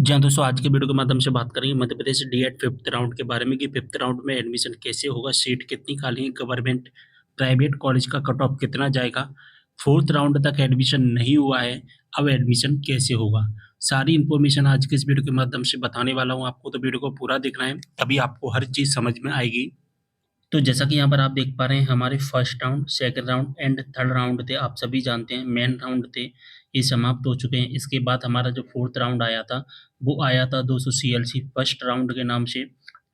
जी हाँ, दोस्तों आज के वीडियो के माध्यम से बात करेंगे Madhya Pradesh DEd fifth round के बारे में कि फिफ्थ राउंड में एडमिशन कैसे होगा, सीट कितनी खाली है, गवर्नमेंट प्राइवेट कॉलेज का कट ऑफ कितना जाएगा, फोर्थ राउंड तक एडमिशन नहीं हुआ है, अब एडमिशन कैसे होगा। सारी इन्फॉर्मेशन आज के इस वीडियो के माध्यम से बताने वाला हूँ आपको, तो वीडियो को पूरा देखना है, तभी आपको हर चीज़ समझ में आएगी। तो जैसा कि यहाँ पर आप देख पा रहे हैं हमारे first round, second round and third round थे, आप सभी जानते हैं मेन राउंड थे, ये समाप्त हो चुके हैं। इसके बाद हमारा जो फोर्थ राउंड आया था, वो आया था 200 सीएलसी फर्स्ट राउंड के नाम से,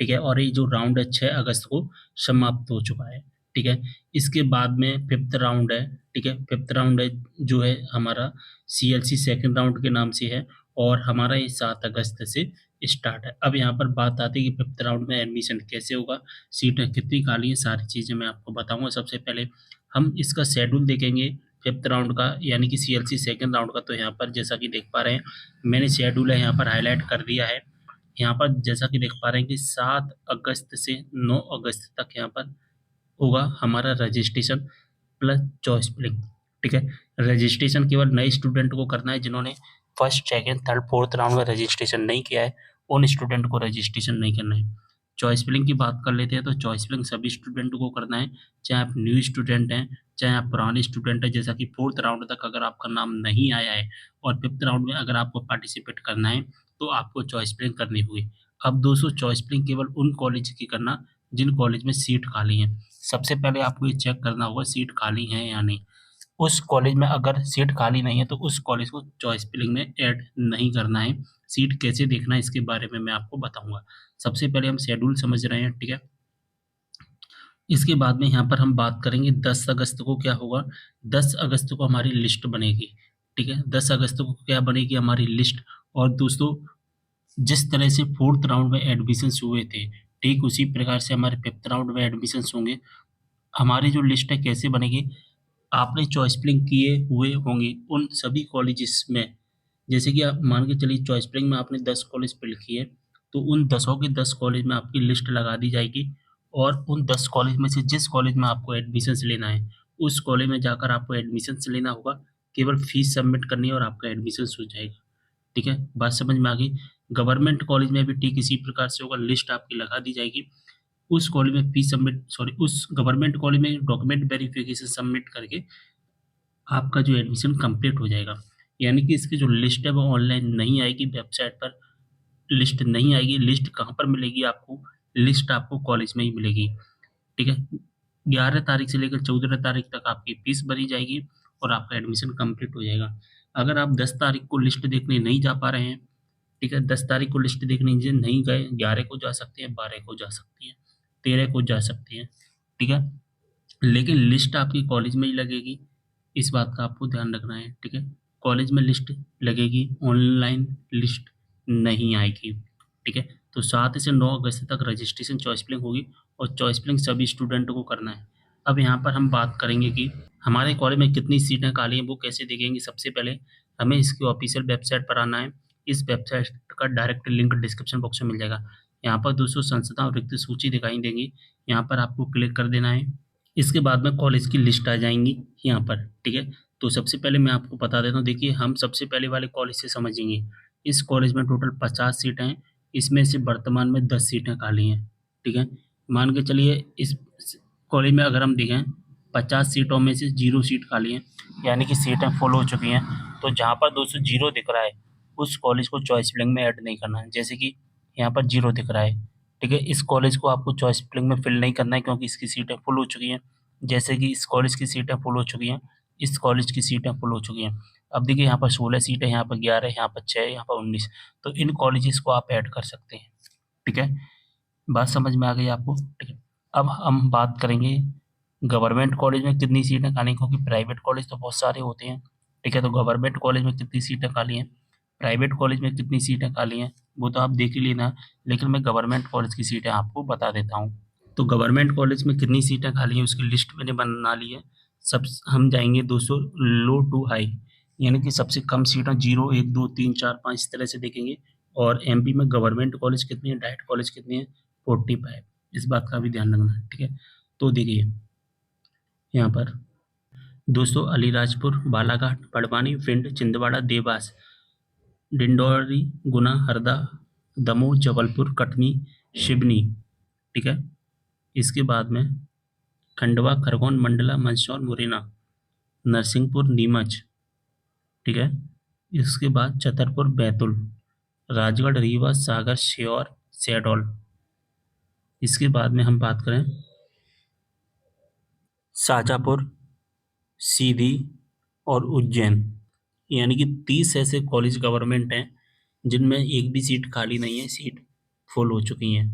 ठीक है? और ये जो राउंड है 6 अगस्त को समाप्त हो चुका है, ठीक है? इसके बाद में फिफ्थ राउंड है, ठीक है? फिफ्थ राउंड है जो है हमारा सीएलसी सेकंड राउंड के नाम से है और हमारा ये 7 अगस्त से स्टार्ट है। अब यहाँ पर बात आती है कि फिफ्थ राउंड में एडमिशन कैसे होगा, सीटें कितनी खाली हैं, सारी चीज़ें मैं आपको बताऊँगा। सबसे पहले हम इसका शेड्यूल देखेंगे फिफ्थ राउंड का, यानी कि सीएलसी सेकंड राउंड का। तो यहाँ पर जैसा कि देख पा रहे हैं, मैंने शेड्यूल है यहाँ पर हाइलाइट कर दिया है। यहाँ पर जैसा कि देख पा रहे हैं कि 7 अगस्त से 9 अगस्त तक यहाँ पर होगा हमारा रजिस्ट्रेशन प्लस चॉइस फिलिंग, ठीक है? रजिस्ट्रेशन केवल नए स्टूडेंट को करना है जिन्होंने first, second, third, fourth round में रजिस्ट्रेशन नहीं किया है, उन स्टूडेंट को रजिस्ट्रेशन नहीं करना है। चॉइस फिलिंग की बात कर लेते हैं, तो चॉइस फिलिंग सभी स्टूडेंट को करना है, चाहे आप न्यू स्टूडेंट हैं, चाहे आप पुराने स्टूडेंट हैं। जैसा कि फोर्थ राउंड तक अगर आपका नाम नहीं आया है और फिफ्थ राउंड में अगर आपको पार्टिसिपेट करना है, तो आपको चॉइस फिलिंग करनी होगी। अब दोस्तों चॉइस फिलिंग केवल उन कॉलेज की करना जिन कॉलेज में सीट खाली है। सबसे पहले आपको ये चेक करना होगा सीट खाली है या नहीं। उस कॉलेज में अगर सीट खाली नहीं है तो उस कॉलेज को चॉइस फिलिंग में ऐड नहीं करना है। सीट कैसे देखना है इसके बारे में मैं आपको बताऊँगा। सबसे पहले हम शेड्यूल समझ रहे हैं, ठीक है? इसके बाद में यहाँ पर हम बात करेंगे 10 अगस्त को क्या होगा, 10 अगस्त को हमारी लिस्ट बनेगी, ठीक है? 10 अगस्त को क्या बनेगी हमारी लिस्ट। और दोस्तों जिस तरह से फोर्थ राउंड में एडमिशन्स हुए थे, ठीक उसी प्रकार से हमारे फिफ्थ राउंड में एडमिशन्स होंगे। हमारी जो लिस्ट है कैसे बनेगी, आपने चॉइस फिलिंग किए हुए होंगे उन सभी कॉलेजेस में। जैसे कि आप मान के चलिए चॉइस फिलिंग में आपने 10 कॉलेज फिल किए, तो उन 10 के 10 कॉलेज में आपकी लिस्ट लगा दी जाएगी और उन 10 कॉलेज में से जिस कॉलेज में आपको एडमिशन्स लेना है, उस कॉलेज में जाकर आपको एडमिशन्स लेना होगा। केवल फीस सबमिट करनी है और आपका एडमिशन्स हो जाएगा, ठीक है? बात समझ में आ गई? गवर्नमेंट कॉलेज में भी ठीक इसी प्रकार से होगा, लिस्ट आपकी लगा दी जाएगी। उस कॉलेज में उस गवर्नमेंट कॉलेज में डॉक्यूमेंट वेरिफिकेशन सबमिट करके आपका जो एडमिशन कंप्लीट हो जाएगा। यानी कि इसकी जो लिस्ट है वो ऑनलाइन नहीं आएगी, वेबसाइट पर लिस्ट नहीं आएगी। लिस्ट कहाँ पर मिलेगी आपको? लिस्ट आपको कॉलेज में ही मिलेगी, ठीक है? 11 तारीख से लेकर 14 तारीख तक आपकी फीस भरी जाएगी और आपका एडमिशन कंप्लीट हो जाएगा। अगर आप 10 तारीख को लिस्ट देखने नहीं जा पा रहे हैं, ठीक है? 10 तारीख को लिस्ट देखने ज नहीं गए, 11 को जा सकते हैं, 12 को जा सकते हैं, 13 को जा सकते हैं, ठीक है? लेकिन लिस्ट आपकी कॉलेज में ही लगेगी, इस बात का आपको ध्यान रखना है, ठीक है? कॉलेज में लिस्ट लगेगी, ऑनलाइन लिस्ट नहीं आएगी, ठीक है? तो 7 से 9 अगस्त तक रजिस्ट्रेशन चॉइस फिलिंग होगी और चॉइस फिलिंग सभी स्टूडेंट को करना है। अब यहाँ पर हम बात करेंगे कि हमारे कॉलेज में कितनी सीटें खाली हैं, वो कैसे देखेंगे। सबसे पहले हमें इसकी ऑफ़िशियल वेबसाइट पर आना है। इस वेबसाइट का डायरेक्ट लिंक डिस्क्रिप्शन बॉक्स में मिल जाएगा। यहाँ पर दोस्तों संस्था और रिक्त सूची दिखाई देंगी, यहाँ पर आपको क्लिक कर देना है। इसके बाद में कॉलेज की लिस्ट आ जाएँगी यहाँ पर, ठीक है? तो सबसे पहले मैं आपको बता देता हूँ, देखिए हम सबसे पहले वाले कॉलेज से समझेंगे। इस कॉलेज में टोटल 50 सीटें हैं, इसमें से वर्तमान में 10 सीटें खाली हैं, ठीक है? मान के चलिए इस कॉलेज में अगर हम देखें 50 सीटों में से 0 सीट खाली हैं, यानी कि सीटें फुल हो चुकी हैं। तो जहाँ पर दोस्तों 0 दिख रहा है, उस कॉलेज को चॉइस फिलिंग में ऐड नहीं करना है। जैसे कि यहाँ पर 0 दिख रहा है, ठीक है? इस कॉलेज को आपको चॉइस फिलिंग में फिल नहीं करना है क्योंकि इसकी सीटें फुल हो चुकी हैं। जैसे कि इस कॉलेज की सीटें फुल हो चुकी हैं, इस कॉलेज की सीटें फुल हो चुकी हैं। अब देखिए यहाँ पर 16 सीटें, यहाँ पर 11, यहाँ पर 6, यहाँ पर 19, तो इन कॉलेजेस को आप ऐड कर सकते हैं, ठीक है? बात समझ में आ गई आपको? ठीक है। अब हम बात करेंगे गवर्नमेंट कॉलेज में कितनी सीटें खाली हैं, क्योंकि प्राइवेट कॉलेज तो बहुत सारे होते हैं, ठीक है? तो गवर्नमेंट कॉलेज में कितनी सीटें खाली हैं, प्राइवेट कॉलेज में कितनी सीटें खाली हैं, वो तो आप देख ही लेना, लेकिन मैं गवर्नमेंट कॉलेज की सीटें आपको बता देता हूँ। तो गवर्नमेंट कॉलेज में कितनी सीटें खाली हैं उसकी लिस्ट मैंने बना ली है। सब हम जाएँगे दोस्तों लो टू हाई, यानी कि सबसे कम सीटें 0, 1, 2, 3, 4, 5 इस तरह से देखेंगे। और एमपी में गवर्नमेंट कॉलेज कितनी है, डाइट कॉलेज कितनी है, 45, इस बात का भी ध्यान रखना है, ठीक है? तो देखिए यहाँ पर दोस्तों अलीराजपुर, बालाघाट, बड़वानी, भिंड, छिंदवाड़ा, देवास, डिंडोरी, गुना, हरदा, दमोह, जबलपुर, कटनी, सिवनी। ठीक है। इसके बाद में खंडवा, खरगोन, मंडला, मंदसौर, मुरैना, नरसिंहपुर, नीमच। ठीक है। इसके बाद छतरपुर, बैतूल, राजगढ़, रीवा, सागर, सीहोर, शहडोल। इसके बाद में हम बात करें शाजापुर, सीधी और उज्जैन। यानी कि 30 ऐसे कॉलेज गवर्नमेंट हैं जिनमें एक भी सीट खाली नहीं है, सीट फुल हो चुकी हैं।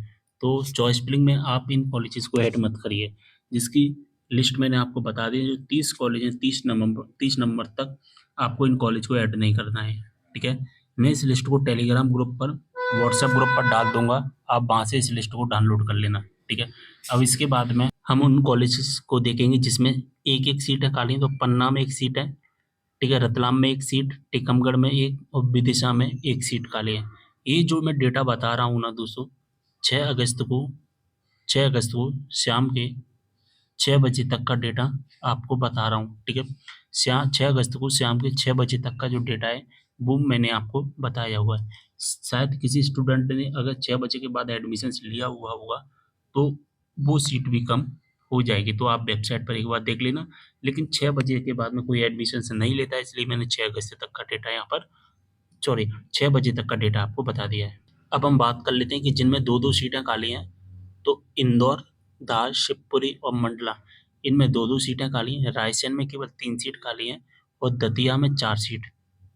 तो चॉइस फिलिंग में आप इन कॉलेजेस को ऐड मत करिए, जिसकी लिस्ट मैंने आपको बता दी। जो 30 कॉलेज हैं, 30 नंबर तक आपको इन कॉलेज को ऐड नहीं करना है। ठीक है। मैं इस लिस्ट को टेलीग्राम ग्रुप पर, व्हाट्सएप ग्रुप पर डाल दूंगा, आप वहाँ से इस लिस्ट को डाउनलोड कर लेना। ठीक है। अब इसके बाद में हम उन कॉलेजेस को देखेंगे जिसमें एक एक सीट है खाली। तो पन्ना में एक सीट है, ठीक है, रतलाम में एक सीट, टीकमगढ़ में एक और विदिशा में एक सीट खाली है। ये जो मैं डेटा बता रहा हूँ ना दोस्तों, 6 अगस्त को 6 अगस्त को शाम के 6 बजे तक का डेटा आपको बता रहा हूँ। ठीक है। 6 अगस्त को शाम के 6 बजे तक का जो डेटा है वो मैंने आपको बताया हुआ है। शायद किसी स्टूडेंट ने अगर 6 बजे के बाद एडमिशन लिया हुआ होगा तो वो सीट भी कम हो जाएगी। तो आप वेबसाइट पर एक बार देख लेना। लेकिन 6 बजे के बाद में कोई एडमिशन नहीं लेता है, इसलिए मैंने 6 अगस्त तक का डेटा यहाँ पर, सॉरी, 6 बजे तक का डेटा आपको बता दिया है। अब हम बात कर लेते हैं कि जिनमें 2-2 सीटें खाली हैं। तो इंदौर, धार, शिवपुरी और मंडला, इनमें 2-2 सीटें खाली हैं। रायसेन में केवल 3 सीट खाली हैं और दतिया में 4 सीट।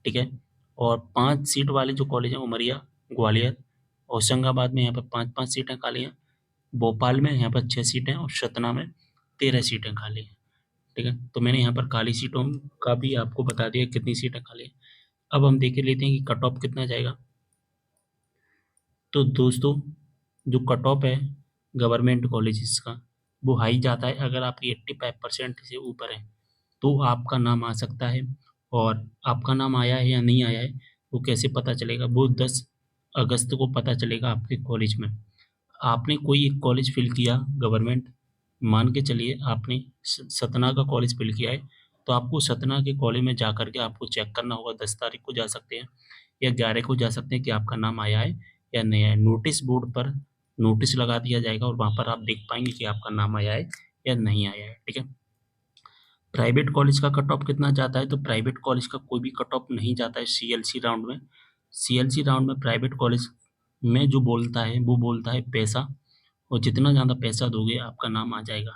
ठीक है। और 5 सीट वाले जो कॉलेज हैं, उमरिया, ग्वालियर, होशंगाबाद में यहाँ पर 5-5 सीटें खाली हैं। भोपाल में यहाँ पर 6 सीटें और सतना में 13 सीटें खाली हैं। ठीक है। तो मैंने यहाँ पर खाली सीटों का भी आपको बता दिया कितनी सीटें खाली हैं। अब हम देख लेते हैं कि कट ऑफ कितना जाएगा। तो दोस्तों, जो कट ऑफ है गवर्नमेंट कॉलेजेस का, वो हाई जाता है अगर आपकी 85% से ऊपर है, तो आपका नाम आ सकता है। और आपका नाम आया है या नहीं आया है वो कैसे पता चलेगा? वो 10 अगस्त को पता चलेगा आपके कॉलेज में। आपने कोई एक कॉलेज फिल किया गवर्नमेंट, मान के चलिए आपने सतना का कॉलेज फिल किया है, तो आपको सतना के कॉलेज में जा कर के आपको चेक करना होगा। 10 तारीख को जा सकते हैं या 11 को जा सकते हैं कि आपका नाम आया है या नहीं आया है। नोटिस बोर्ड पर नोटिस लगा दिया जाएगा और वहाँ पर आप देख पाएंगे कि आपका नाम आया है या नहीं आया है। ठीक है। प्राइवेट कॉलेज का कट ऑफ कितना जाता है? तो प्राइवेट कॉलेज का कोई भी कट ऑफ नहीं जाता है सीएलसी राउंड में। सीएलसी राउंड में प्राइवेट कॉलेज में जो बोलता है वो बोलता है पैसा, और जितना ज़्यादा पैसा दोगे आपका नाम आ जाएगा।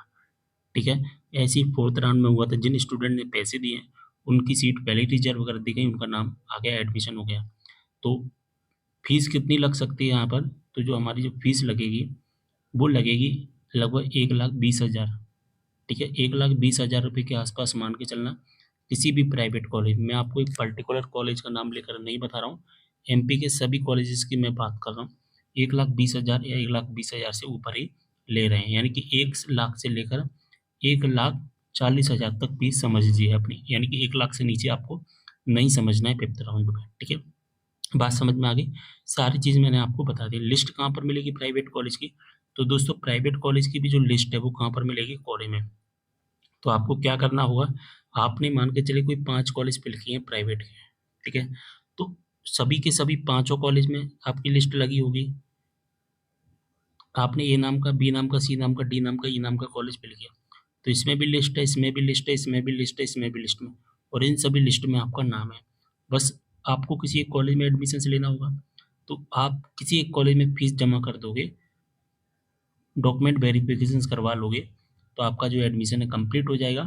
ठीक है। ऐसे ही 4th राउंड में हुआ था, जिन स्टूडेंट ने पैसे दिए उनकी सीट पहले ही रिजर्व कर दी गई, उनका नाम आ गया, एडमिशन हो गया। तो फीस कितनी लग सकती है यहाँ पर? तो जो हमारी जो फीस लगेगी वो लगेगी लगभग 1,20,000। ठीक है। 1,20,000 रुपये के आसपास मान के चलना। किसी भी प्राइवेट कॉलेज, मैं आपको एक पर्टिकुलर कॉलेज का नाम लेकर नहीं बता रहा हूँ, एमपी के सभी कॉलेजेस की मैं बात कर रहा हूँ, 1,20,000 या 1,20,000 से ऊपर ही ले रहे हैं। यानी कि 1 लाख से लेकर 1,40,000 तक फीस समझ लीजिए अपनी। यानी कि 1 लाख से नीचे आपको नहीं समझना है 5th राउंड में। ठीक है। बात समझ में आ गई? सारी चीज़ मैंने आपको बता दी। लिस्ट कहाँ पर मिलेगी प्राइवेट कॉलेज की? तो दोस्तों, प्राइवेट कॉलेज की भी जो लिस्ट है वो कहाँ पर मिलेगी? कॉलेज में। तो आपको क्या करना होगा, आपने मान के चलिए कोई 5 कॉलेज फिल किए हैं प्राइवेट के। ठीक है। तो सभी के सभी पाँचों कॉलेज में आपकी लिस्ट लगी होगी। आपने ए नाम का, बी नाम का, सी नाम का, डी नाम का, ई नाम का कॉलेज फिल किया, तो इसमें भी लिस्ट है, इसमें भी लिस्ट है, इसमें भी लिस्ट है, इसमें भी लिस्ट में, और इन सभी लिस्ट में आपका नाम है। बस आपको किसी एक कॉलेज में एडमिशन लेना होगा, तो आप किसी एक कॉलेज में फीस जमा कर दोगे, डॉक्यूमेंट वेरिफिकेशन करवा लोगे, तो आपका जो एडमिशन है कंप्लीट हो जाएगा।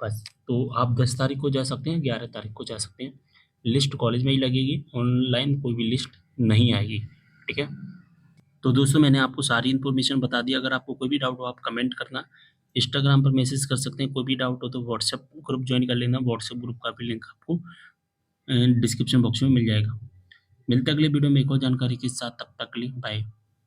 बस, तो आप 10 तारीख को जा सकते हैं, 11 तारीख को जा सकते हैं। लिस्ट कॉलेज में ही लगेगी, ऑनलाइन कोई भी लिस्ट नहीं आएगी। ठीक है। तो दोस्तों, मैंने आपको सारी इन्फॉर्मेशन बता दी। अगर आपको कोई भी डाउट हो आप कमेंट करना, इंस्टाग्राम पर मैसेज कर सकते हैं। कोई भी डाउट हो तो व्हाट्सएप ग्रुप ज्वाइन कर लेना। व्हाट्सएप ग्रुप का भी लिंक आपको डिस्क्रिप्शन बॉक्स में मिल जाएगा। मिलते हैं अगले वीडियो में एक और जानकारी के साथ, तब तक के लिए बाय।